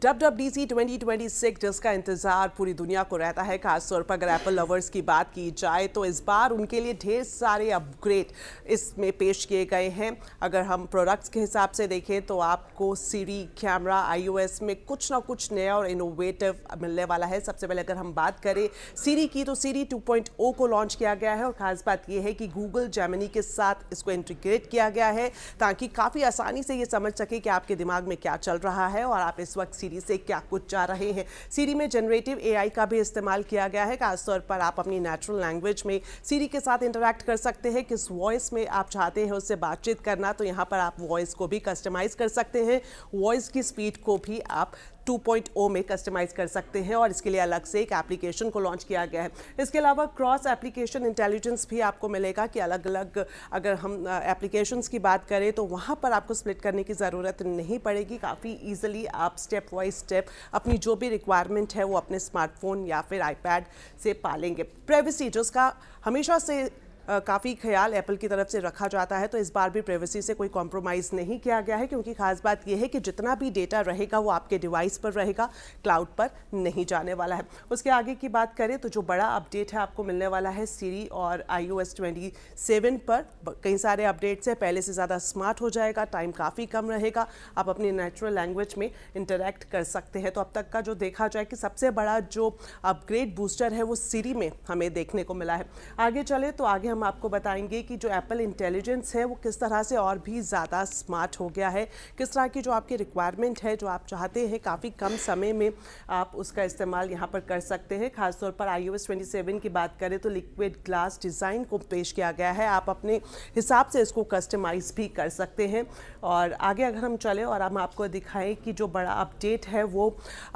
WWDC 2026 जिसका इंतजार पूरी दुनिया को रहता है, खासतौर पर अगर एप्पल लवर्स की बात की जाए तो इस बार उनके लिए ढेर सारे अपग्रेड इसमें पेश किए गए हैं। अगर हम प्रोडक्ट्स के हिसाब से देखें तो आपको सीरी, कैमरा, iOS में कुछ ना कुछ नया और इनोवेटिव मिलने वाला है। सबसे पहले अगर हम बात करें सीरी की तो सीरी 2.0 को लॉन्च किया गया है और खास बात यह है कि गूगल जेमिनी के साथ इसको इंटीग्रेट किया गया है ताकि काफ़ी आसानी से ये समझ सके कि आपके दिमाग में क्या चल रहा है और आप इस वक्त सीरी से क्या कुछ चाह रहे हैं। सीरी में जनरेटिव AI का भी इस्तेमाल किया गया है। खासतौर पर आप अपनी नेचुरल लैंग्वेज में सीरी के साथ इंटरैक्ट कर सकते हैं। किस वॉइस में आप चाहते हैं उससे बातचीत करना, तो यहाँ पर आप वॉइस को भी कस्टमाइज कर सकते हैं। वॉइस की स्पीड को भी आप 2.0 में कस्टमाइज कर सकते हैं और इसके लिए अलग से एक एप्लीकेशन को लॉन्च किया गया है। इसके अलावा क्रॉस एप्लीकेशन इंटेलिजेंस भी आपको मिलेगा कि अलग अलग अगर हम एप्लीकेशंस की बात करें तो वहाँ पर आपको स्प्लिट करने की ज़रूरत नहीं पड़ेगी। काफ़ी ईजिली आप स्टेप बाय स्टेप अपनी जो भी रिक्वायरमेंट है वो अपने स्मार्टफोन या फिर iPad से पालेंगे। प्राइवेसी जिसका हमेशा से काफ़ी ख्याल एप्पल की तरफ से रखा जाता है, तो इस बार भी प्राइवेसी से कोई कॉम्प्रोमाइज़ नहीं किया गया है, क्योंकि खास बात यह है कि जितना भी डेटा रहेगा वो आपके डिवाइस पर रहेगा, क्लाउड पर नहीं जाने वाला है। उसके आगे की बात करें तो जो बड़ा अपडेट है आपको मिलने वाला है सीरी और iOS 27 पर। कई सारे अपडेट्स हैं, पहले से ज़्यादा स्मार्ट हो जाएगा, टाइम काफ़ी कम रहेगा, आप अपनी नेचुरल लैंग्वेज में इंटरैक्ट कर सकते हैं। तो अब तक का जो देखा जाए कि सबसे बड़ा जो अपग्रेड बूस्टर है वो सीरी में हमें देखने को मिला है। आगे चले तो आगे हम आपको बताएंगे कि जो एप्पल इंटेलिजेंस है वो किस तरह से और भी ज़्यादा स्मार्ट हो गया है, किस तरह की जो आपकी रिक्वायरमेंट है, जो आप चाहते हैं काफ़ी कम समय में आप उसका इस्तेमाल यहाँ पर कर सकते हैं। खासतौर पर iOS 27 की बात करें तो लिक्विड ग्लास डिज़ाइन को पेश किया गया है, आप अपने हिसाब से इसको कस्टमाइज़ भी कर सकते हैं। और आगे अगर हम चले और हम आपको दिखाएं कि जो बड़ा अपडेट है वो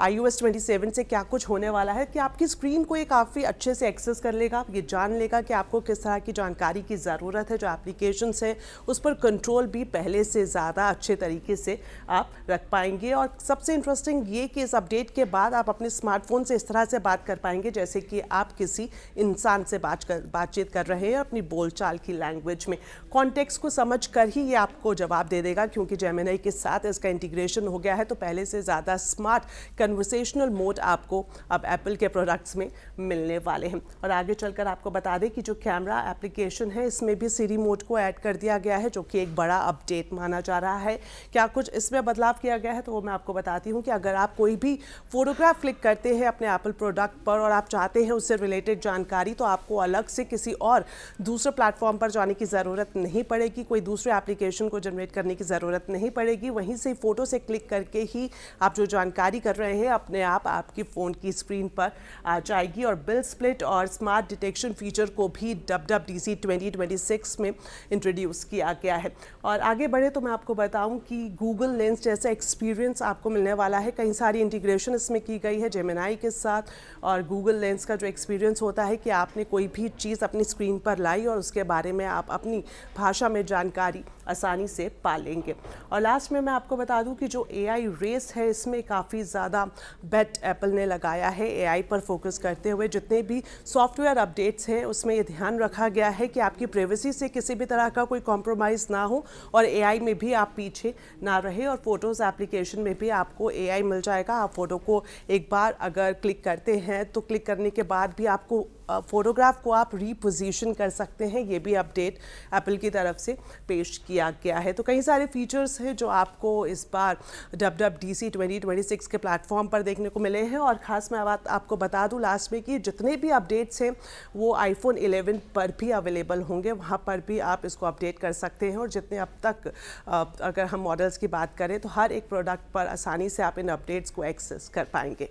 iOS 27 से क्या कुछ होने वाला है, कि आपकी स्क्रीन को ये काफ़ी अच्छे से एक्सेस कर लेगा, ये जान लेगा कि आपको किस तरह की जानकारी की ज़रूरत है। जो एप्लीकेशंस है उस पर कंट्रोल भी पहले से ज़्यादा अच्छे तरीके से आप रख पाएंगे। और सबसे इंटरेस्टिंग ये कि इस अपडेट के बाद आप अपने स्मार्टफोन से इस तरह से बात कर पाएंगे जैसे कि आप किसी इंसान से बातचीत कर रहे हैं अपनी बोलचाल की लैंग्वेज में। कॉन्टेक्स्ट को समझ कर ही ये आपको जवाब दे देगा, क्योंकि जेमिनी के साथ इसका इंटीग्रेशन हो गया है, तो पहले से ज़्यादा स्मार्ट कन्वर्सेशनल मोड आपको अब एप्पल के प्रोडक्ट्स में मिलने वाले हैं। और आगे चलकर आपको बता दें कि जो कैमरा एप्लीकेशन है इसमें भी सीरी मोड को ऐड कर दिया गया है, जो कि एक बड़ा अपडेट माना जा रहा है। क्या कुछ इसमें बदलाव किया गया है तो वो मैं आपको बताती हूँ कि अगर आप कोई भी फोटोग्राफ क्लिक करते हैं अपने एप्पल प्रोडक्ट पर और आप चाहते हैं उससे रिलेटेड जानकारी, तो आपको अलग से किसी और दूसरे प्लेटफॉर्म पर जाने की ज़रूरत नहीं पड़ेगी, कोई दूसरे एप्लीकेशन को जनरेट करने की ज़रूरत नहीं पड़ेगी। वहीं से फ़ोटो से क्लिक करके ही आप जो जानकारी कर रहे हैं अपने आप आपकी फ़ोन की स्क्रीन पर आ जाएगी। और बिल स्प्लिट और स्मार्ट डिटेक्शन फीचर को भी WWDC 2026 में इंट्रोड्यूस किया गया है। और आगे बढ़े तो मैं आपको बताऊं कि गूगल लेंस जैसा एक्सपीरियंस आपको मिलने वाला है। कई सारी इंटीग्रेशन इसमें की गई है जेमिनी के साथ, और गूगल लेंस का जो एक्सपीरियंस होता है कि आपने कोई भी चीज़ अपनी स्क्रीन पर लाई और उसके बारे में आप अपनी भाषा में जानकारी आसानी से पा लेंगे। और लास्ट में मैं आपको बता दूं कि जो AI रेस है इसमें काफ़ी ज़्यादा बेट एप्पल ने लगाया है AI पर फोकस करते हुए। जितने भी सॉफ्टवेयर अपडेट्स हैं उसमें ये ध्यान रखा गया है कि आपकी प्राइवेसी से किसी भी तरह का कोई कॉम्प्रोमाइज़ ना हो और AI में भी आप पीछे ना रहे। और फोटोज़ एप्लीकेशन में भी आपको AI मिल जाएगा। आप फोटो को एक बार अगर क्लिक करते हैं तो क्लिक करने के बाद भी आपको फोटोग्राफ को आप रीपोजीशन कर सकते हैं। ये भी अपडेट एप्पल की तरफ से पेश किया गया है। तो कई सारे फीचर्स हैं जो आपको इस बार WWDC 2026 के प्लेटफॉर्म पर देखने को मिले हैं। और ख़ास मैं बात आपको बता दूं लास्ट में कि जितने भी अपडेट्स हैं वो iPhone 11 पर भी अवेलेबल होंगे, वहाँ पर भी आप इसको अपडेट कर सकते हैं। और जितने अब तक अगर हम मॉडल्स की बात करें तो हर एक प्रोडक्ट पर आसानी से आप इन अपडेट्स को एक्सेस कर पाएंगे।